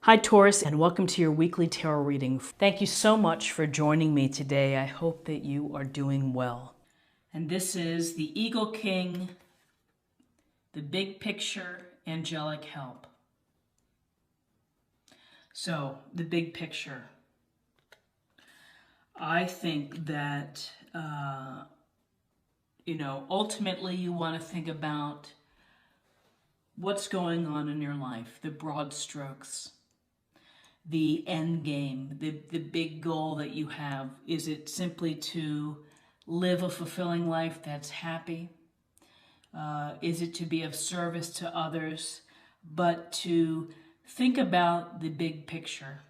Hi Taurus, and welcome to your weekly tarot reading. Thank you so much for joining me today. I hope that you are doing well. And this is the Eagle King, the big picture, angelic help. So, the big picture. I think that, ultimately you want to think about what's going on in your life, the broad strokes. The end game, the big goal that you have. Is it simply to live a fulfilling life that's happy? Is it to be of service to others? But to think about the big picture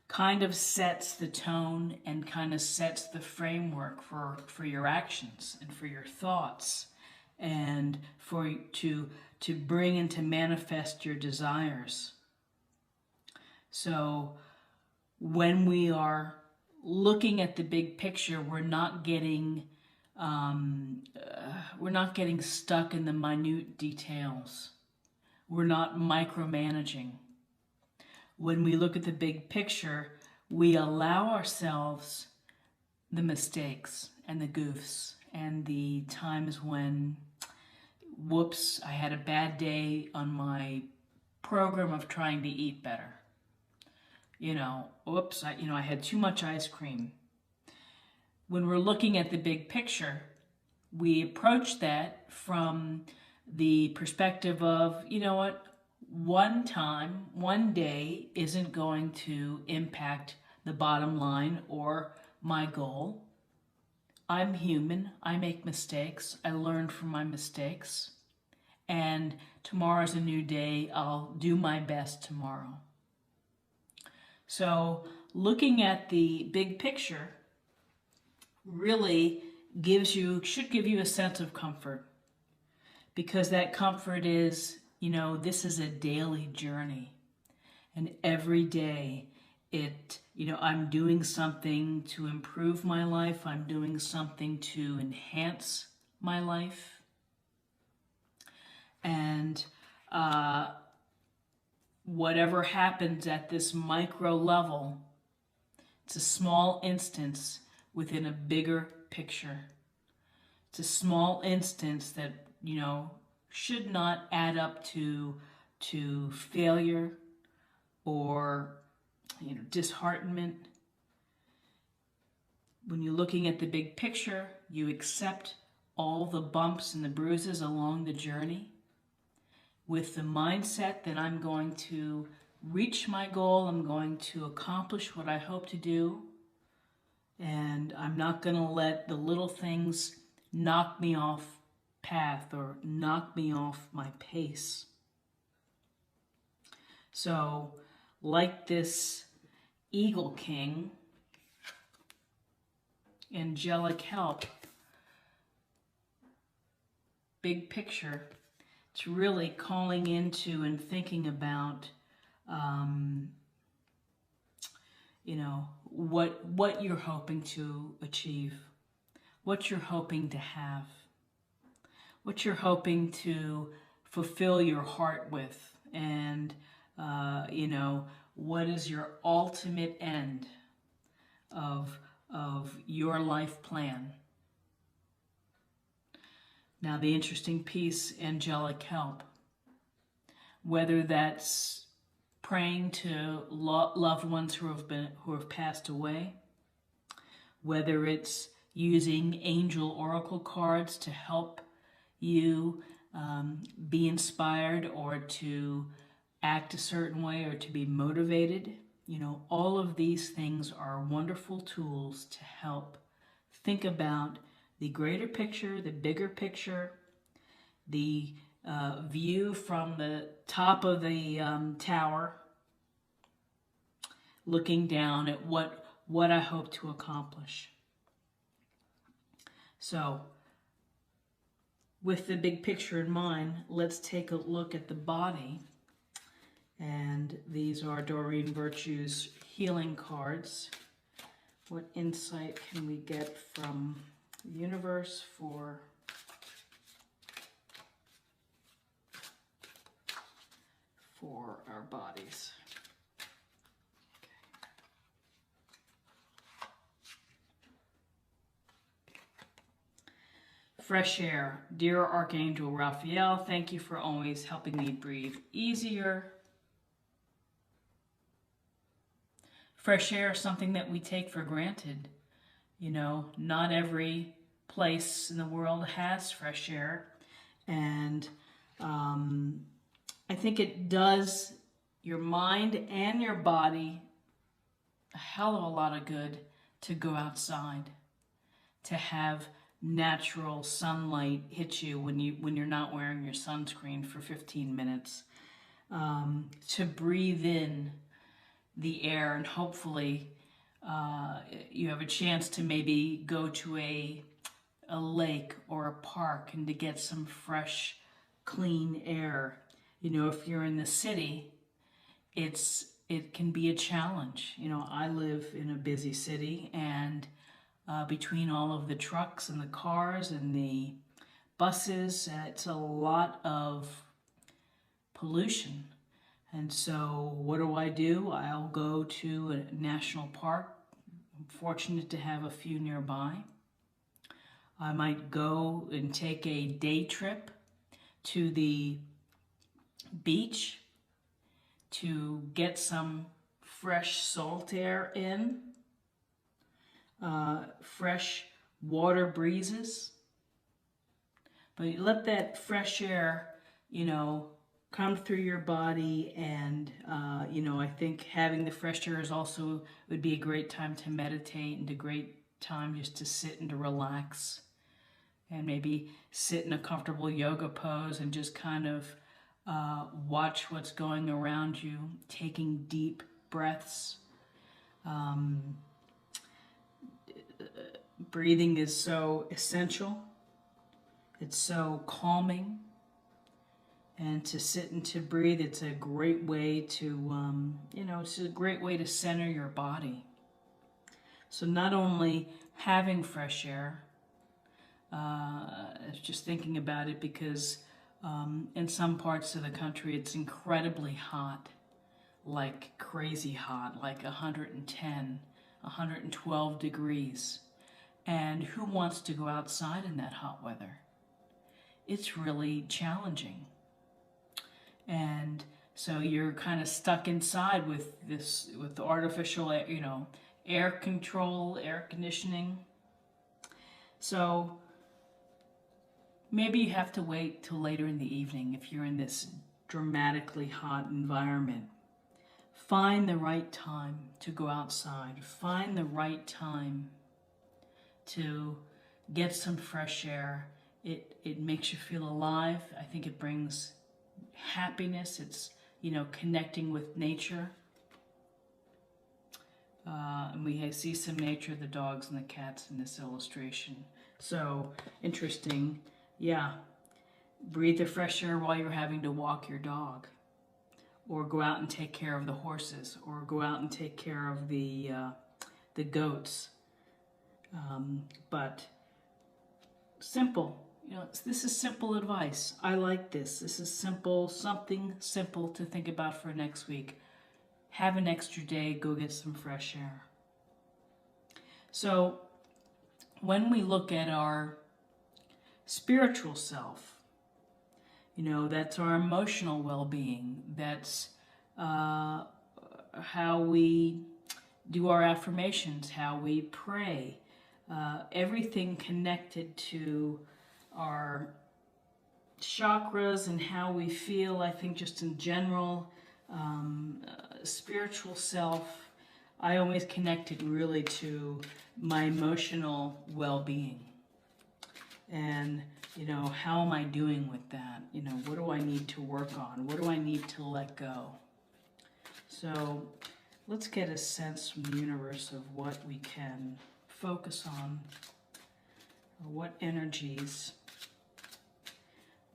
kind of sets the tone and kind of sets the framework for your actions and for your thoughts and to bring and to manifest your desires. So when we are looking at the big picture, we're not getting stuck in the minute details. We're not micromanaging. When we look at the big picture, we allow ourselves the mistakes and the goofs and the times when, whoops, I had a bad day on my program of trying to eat better. Oops, I had too much ice cream. When we're looking at the big picture, we approach that from the perspective of, one time, one day isn't going to impact the bottom line or my goal. I'm human. I make mistakes. I learn from my mistakes. And tomorrow's a new day. I'll do my best tomorrow. So looking at the big picture really should give you a sense of comfort, because that comfort is, this is a daily journey, and every day I'm doing something to improve my life. I'm doing something to enhance my life. And, whatever happens at this micro level, it's a small instance within a bigger picture. It's a small instance that, should not add up to failure or, disheartenment. When you're looking at the big picture, you accept all the bumps and the bruises along the journey, with the mindset that I'm going to reach my goal, I'm going to accomplish what I hope to do, and I'm not going to let the little things knock me off path or knock me off my pace. So, like this Eagle King, angelic help, big picture, it's really calling into and thinking about, what you're hoping to achieve, what you're hoping to have, what you're hoping to fulfill your heart with, and, what is your ultimate end of your life plan. Now, the interesting piece, angelic help, whether that's praying to loved ones who have passed away, whether it's using angel oracle cards to help you be inspired or to act a certain way or to be motivated, all of these things are wonderful tools to help think about the greater picture, the bigger picture, the view from the top of the tower, looking down at what I hope to accomplish. So, with the big picture in mind, let's take a look at the body. And these are Doreen Virtue's healing cards. What insight can we get from the universe for our bodies. Fresh air. Dear Archangel Raphael, thank you for always helping me breathe easier. Fresh air is something that we take for granted. You know, not every place in the world has fresh air. And I think it does your mind and your body a hell of a lot of good to go outside, to have natural sunlight hit you when you're not wearing your sunscreen for 15 minutes, to breathe in the air, and hopefully you have a chance to maybe go to a lake or a park and to get some fresh, clean air. You know, if you're in the city, it can be a challenge. You know, I live in a busy city, and between all of the trucks and the cars and the buses, it's a lot of pollution. And so what do? I'll go to a national park. I'm fortunate to have a few nearby. I might go and take a day trip to the beach to get some fresh salt air in, fresh water breezes. But let that fresh air, you know, come through your body, and you know, I think having the fresh air is also would be a great time to meditate and a great time just to sit and to relax, and maybe sit in a comfortable yoga pose and just kind of watch what's going around you, taking deep breaths. Breathing is so essential. It's so calming. And to sit and to breathe, it's a great way to, you know, it's a great way to center your body. So not only having fresh air, just thinking about it, because in some parts of the country it's incredibly hot, like crazy hot, like 110, 112 degrees. And who wants to go outside in that hot weather? It's really challenging. And so you're kind of stuck inside with the artificial, you know, air control, air conditioning. So maybe you have to wait till later in the evening if you're in this dramatically hot environment. Find the right time to go outside. Find the right time to get some fresh air. It makes you feel alive. I think it brings happiness. It's, you know, connecting with nature. And we see some nature, the dogs and the cats in this illustration. So interesting. Yeah. Breathe the fresh air while you're having to walk your dog, or go out and take care of the horses, or go out and take care of the goats. But simple. You know, this is simple advice. I like this. This is simple, something simple to think about for next week. Have an extra day, go get some fresh air. So when we look at our spiritual self, you know, that's our emotional well-being. That's how we do our affirmations, how we pray, everything connected to our chakras and how we feel. I think just in general, spiritual self, I always connect it really to my emotional well-being. And, you know, how am I doing with that? You know, what do I need to work on? What do I need to let go? So let's get a sense from the universe of what we can focus on, or what energies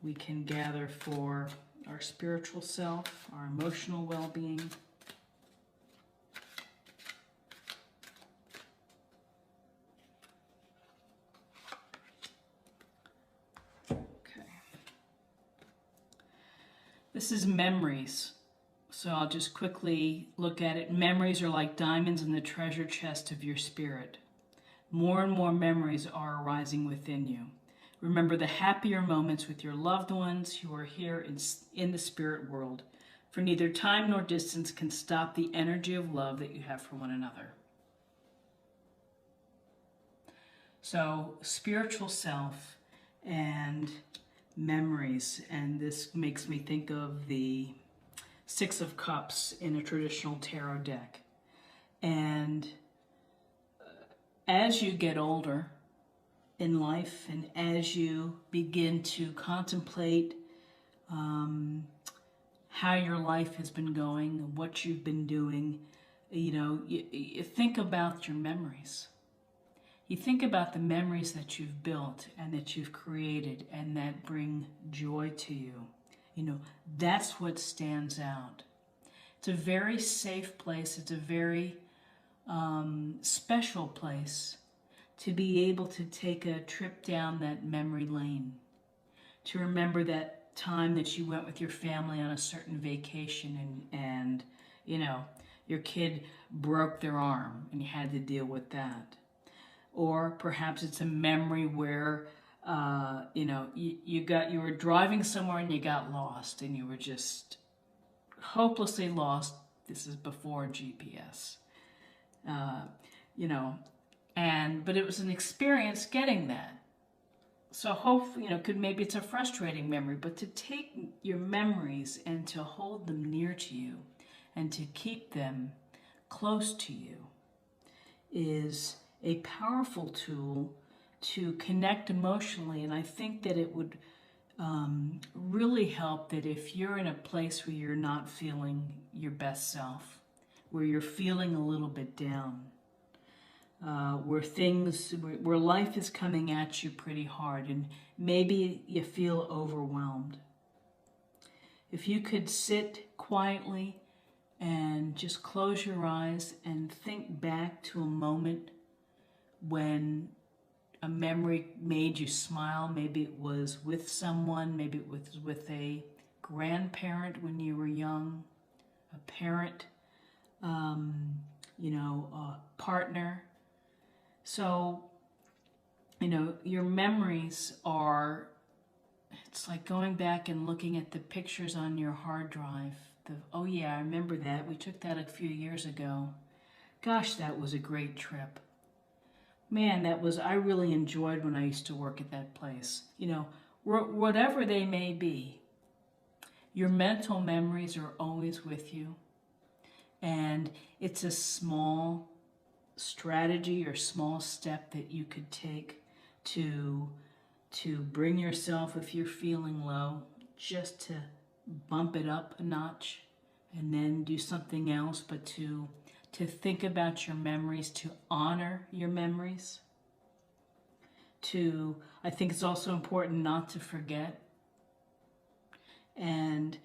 we can gather for our spiritual self, our emotional well-being. Okay. This is memories. So I'll just quickly look at it. Memories are like diamonds in the treasure chest of your spirit. More and more memories are arising within you. Remember the happier moments with your loved ones who are here in the spirit world, for neither time nor distance can stop the energy of love that you have for one another. So spiritual self and memories, and this makes me think of the Six of Cups in a traditional tarot deck. And as you get older in life, and as you begin to contemplate how your life has been going, what you've been doing, you think about your memories. You think about the memories that you've built and that you've created and that bring joy to you. That's what stands out. It's a very safe place. It's a very special place to be able to take a trip down that memory lane, to remember that time that you went with your family on a certain vacation and your kid broke their arm and you had to deal with that. Or perhaps it's a memory where you were driving somewhere and you got lost and you were just hopelessly lost. This is before GPS. But it was an experience getting that. So hopefully, maybe it's a frustrating memory, but to take your memories and to hold them near to you and to keep them close to you is a powerful tool to connect emotionally. And I think that it would really help that if you're in a place where you're not feeling your best self, where you're feeling a little bit down, where life is coming at you pretty hard and maybe you feel overwhelmed. If you could sit quietly and just close your eyes and think back to a moment when a memory made you smile. Maybe it was with someone, maybe it was with a grandparent when you were young, a parent, a partner. So, your memories are, it's like going back and looking at the pictures on your hard drive. Oh yeah, I remember that. We took that a few years ago. Gosh, that was a great trip. Man, I really enjoyed when I used to work at that place. Whatever they may be, your mental memories are always with you. And it's a small strategy or small step that you could take to bring yourself, if you're feeling low, just to bump it up a notch and then do something else, but to think about your memories, to honor your memories. I think it's also important not to forget. And,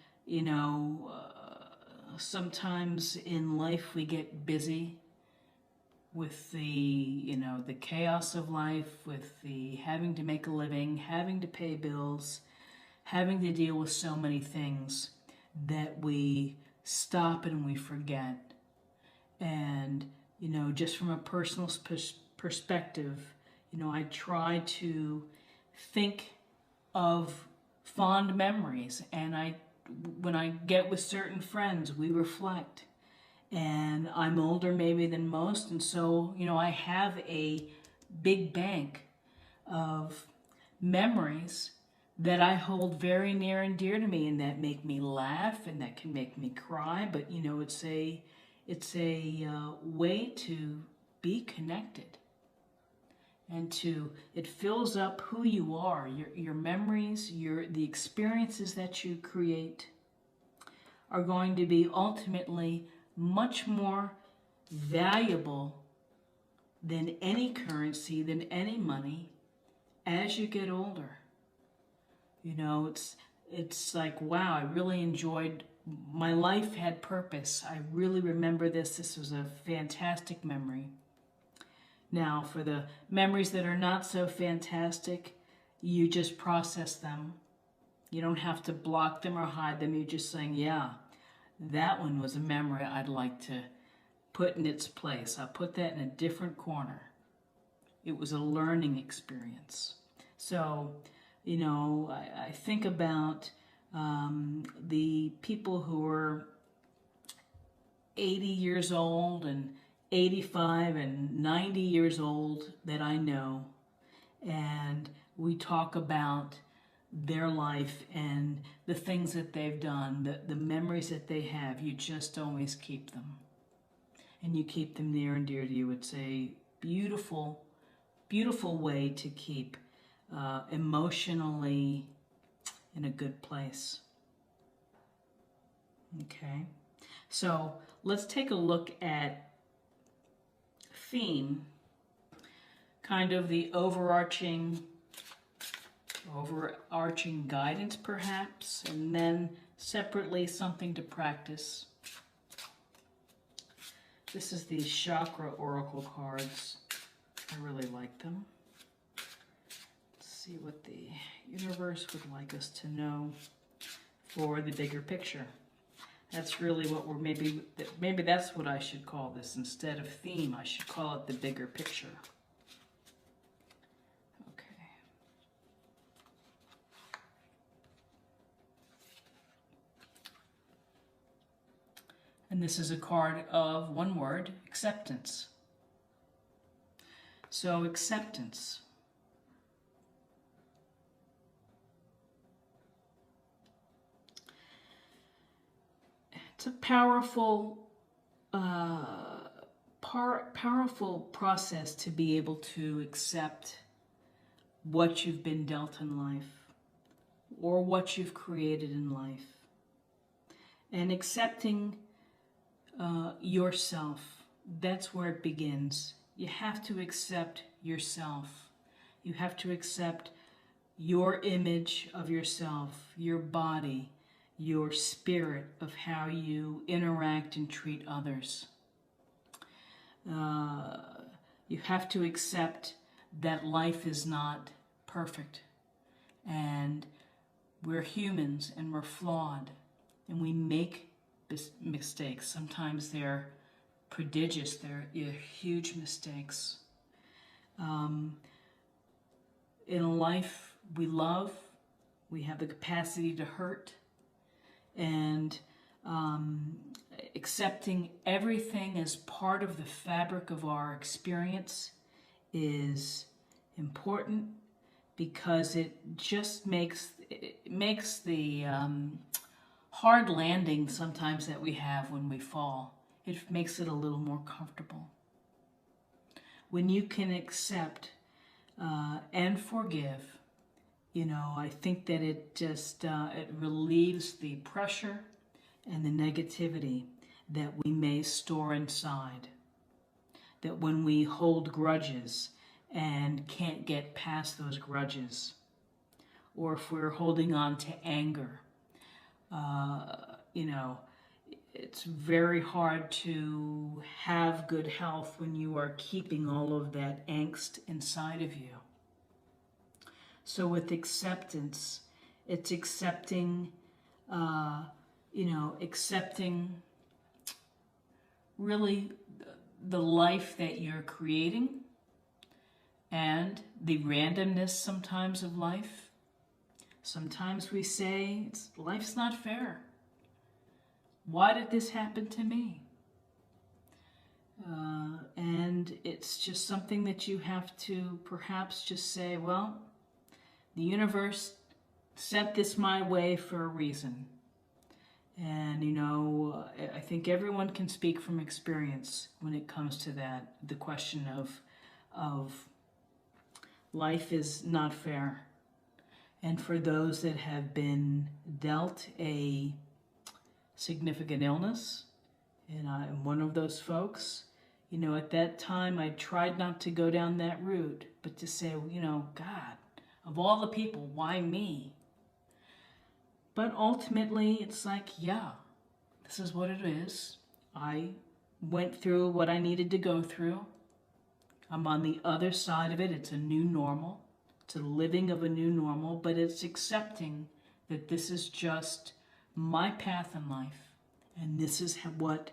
sometimes in life we get busy with the chaos of life, with the having to make a living, having to pay bills, having to deal with so many things that we stop and we forget. And, just from a personal perspective, I try to think of fond memories. And when I get with certain friends, we reflect. And I'm older maybe than most. And so, I have a big bank of memories that I hold very near and dear to me and that make me laugh and that can make me cry. But, it's a way to be connected, and it fills up who you are. Your memories, the experiences that you create are going to be ultimately much more valuable than any currency, than any money as you get older. It's like, wow, I really enjoyed my life, had purpose. I really remember this. This was a fantastic memory. Now, for the memories that are not so fantastic, you just process them. You don't have to block them or hide them. You're just saying, yeah, that one was a memory I'd like to put in its place. I put that in a different corner. It was a learning experience. So, you know, I think about the people who are 80 years old and 85 and 90 years old that I know, and we talk about their life and the things that they've done, the memories that they have. You just always keep them, and you keep them near and dear to you. It's a beautiful, beautiful way to keep emotionally in a good place. Okay, so let's take a look at theme, kind of the overarching guidance perhaps, and then separately something to practice. This is the Chakra Oracle cards. I really like them. Let's see what the universe would like us to know for the bigger picture. That's really what we're, maybe that's what I should call this. Instead of theme, I should call it the bigger picture. Okay. And this is a card of one word, acceptance. So acceptance. It's a powerful, powerful process to be able to accept what you've been dealt in life or what you've created in life. And accepting yourself, that's where it begins. You have to accept yourself. You have to accept your image of yourself, your body, your spirit of how you interact and treat others. You have to accept that life is not perfect, and we're humans and we're flawed, and we make mistakes. Sometimes they're prodigious, they're huge mistakes. In a life we love, we have the capacity to hurt, and accepting everything as part of the fabric of our experience is important, because it just makes the hard landing sometimes that we have when we fall, it makes it a little more comfortable. When you can accept and forgive, you know, I think that it just it relieves the pressure and the negativity that we may store inside. That when we hold grudges and can't get past those grudges, or if we're holding on to anger, you know, it's very hard to have good health when you are keeping all of that angst inside of you. So with acceptance, it's accepting, you know, accepting really the life that you're creating and the randomness sometimes of life. Sometimes we say, life's not fair. Why did this happen to me? And it's just something that you have to perhaps just say, well, the universe sent this my way for a reason. And, you know, I think everyone can speak from experience when it comes to that, the question of life is not fair. And for those that have been dealt a significant illness, and I'm one of those folks, you know, at that time I tried not to go down that route, but to say, you know, God, of all the people, why me? But ultimately, it's like, yeah, this is what it is. I went through what I needed to go through. I'm on the other side of it. It's a new normal. It's a living of a new normal, but it's accepting that this is just my path in life, And this is what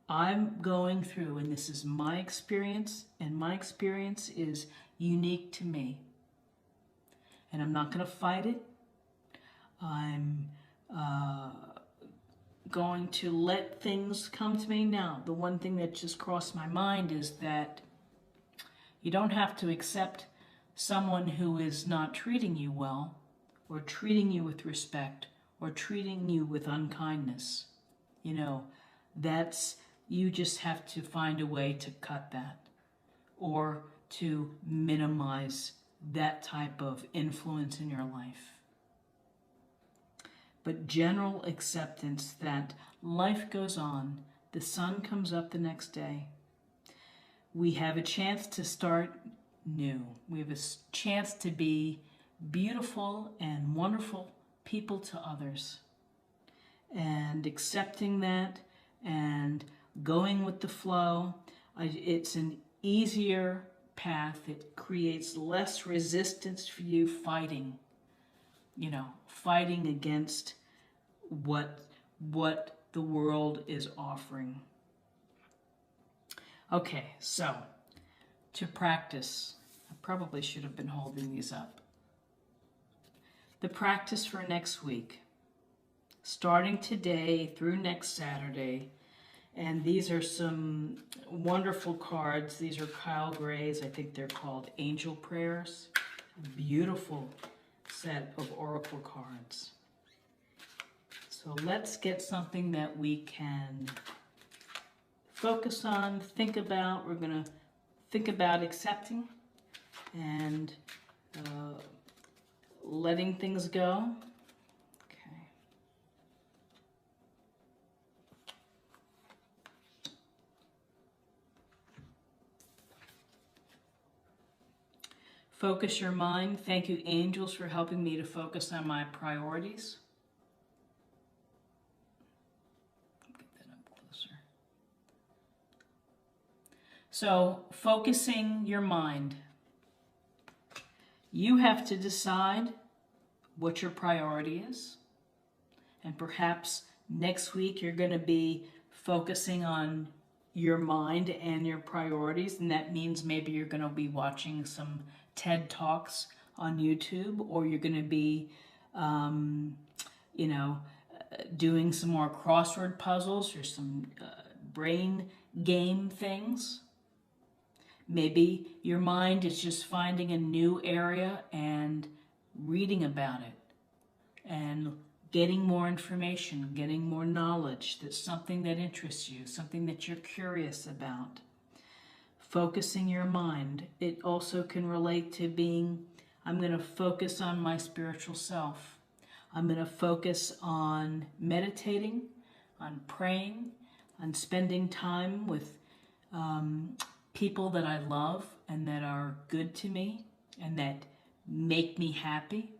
I'm going through, and this is my experience, and my experience is unique to me. And I'm not going to fight it. I'm going to let things come to me now. The one thing that just crossed my mind is that you don't have to accept someone who is not treating you well, or treating you with respect, or treating you with unkindness. You know, you just have to find a way to cut that, or to minimize that type of influence in your life. But general acceptance that life goes on, the sun comes up the next day. We have a chance to start new. We have a chance to be beautiful and wonderful people to others. And accepting that and going with the flow, it's an easier path. It creates less resistance for you fighting against what the world is offering. Okay, so to practice, I probably should have been holding these up. The practice for next week, starting today through next Saturday, and these are some wonderful cards. These are Kyle Gray's, I think they're called Angel Prayers. Beautiful set of oracle cards. So let's get something that we can focus on, think about. We're going to think about accepting and letting things go. Okay. Focus your mind. Thank you, angels, for helping me to focus on my priorities. Get that up closer. So, focusing your mind. You have to decide what your priority is. And perhaps next week you're going to be focusing on your mind and your priorities. And that means maybe you're going to be watching some TED Talks on YouTube, or you're going to be, doing some more crossword puzzles or some brain game things. Maybe your mind is just finding a new area and reading about it and getting more information, getting more knowledge. That's something that interests you, something that you're curious about. Focusing your mind. It also can relate to being, I'm going to focus on my spiritual self. I'm going to focus on meditating, on praying, on spending time with people that I love and that are good to me and that make me happy.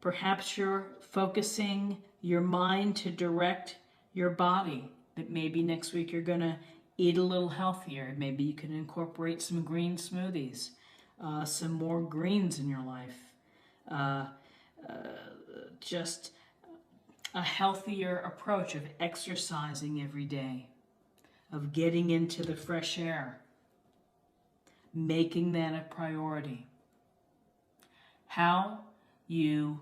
Perhaps you're focusing your mind to direct your body, that maybe next week you're going to eat a little healthier. Maybe you can incorporate some green smoothies, some more greens in your life, just a healthier approach of exercising every day, of getting into the fresh air, making that a priority. How you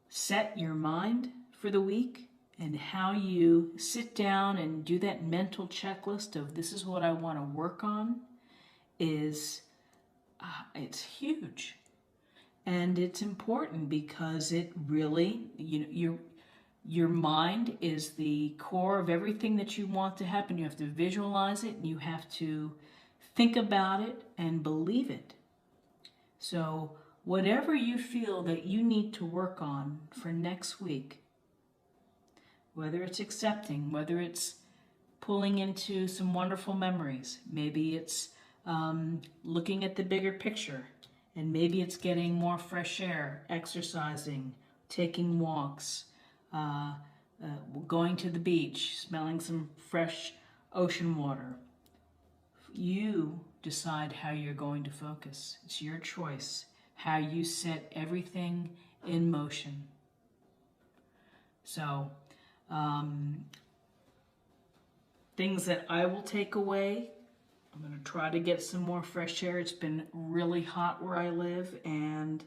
set your mind for the week and how you sit down and do that mental checklist of this is what I want to work on is, it's huge. And it's important because it really, your mind is the core of everything that you want to happen. You have to visualize it and you have to think about it and believe it. So whatever you feel that you need to work on for next week, whether it's accepting, whether it's pulling into some wonderful memories, maybe it's looking at the bigger picture, and maybe it's getting more fresh air, exercising, taking walks, going to the beach, smelling some fresh ocean water. You decide how you're going to focus. It's your choice, how you set everything in motion. So Things that I will take away. I'm going to try to get some more fresh air. It's been really hot where I live, and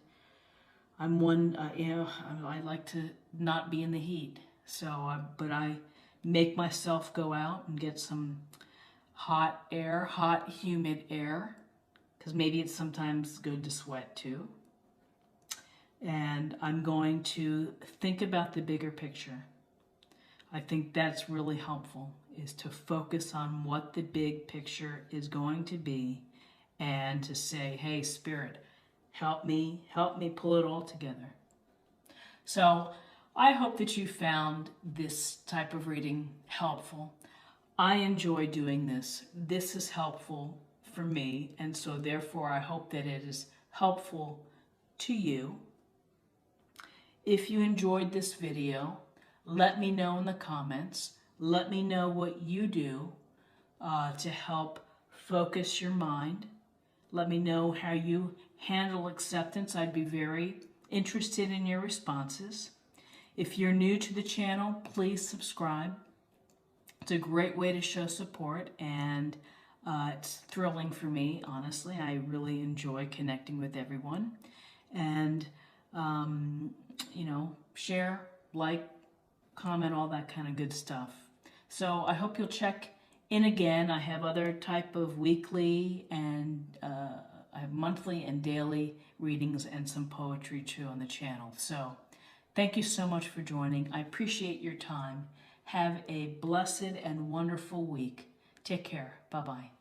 I'm one, I like to not be in the heat. So, but I make myself go out and get some hot air, hot, humid air, because maybe it's sometimes good to sweat too. And I'm going to think about the bigger picture. I think that's really helpful, is to focus on what the big picture is going to be and to say, hey, Spirit, help me pull it all together. So I hope that you found this type of reading helpful. I enjoy doing this. This is helpful for me, and so therefore I hope that it is helpful to you. If you enjoyed this video, let me know in the comments. Let me know what you do to help focus your mind. Let me know how you handle acceptance. I'd be very interested in your responses. If you're new to the channel, please subscribe. It's a great way to show support, and it's thrilling for me, honestly. I really enjoy connecting with everyone. And, share, like, comment, all that kind of good stuff. So I hope you'll check in again. I have other type of weekly and I have monthly and daily readings and some poetry too on the channel. So thank you so much for joining. I appreciate your time. Have a blessed and wonderful week. Take care. Bye-bye.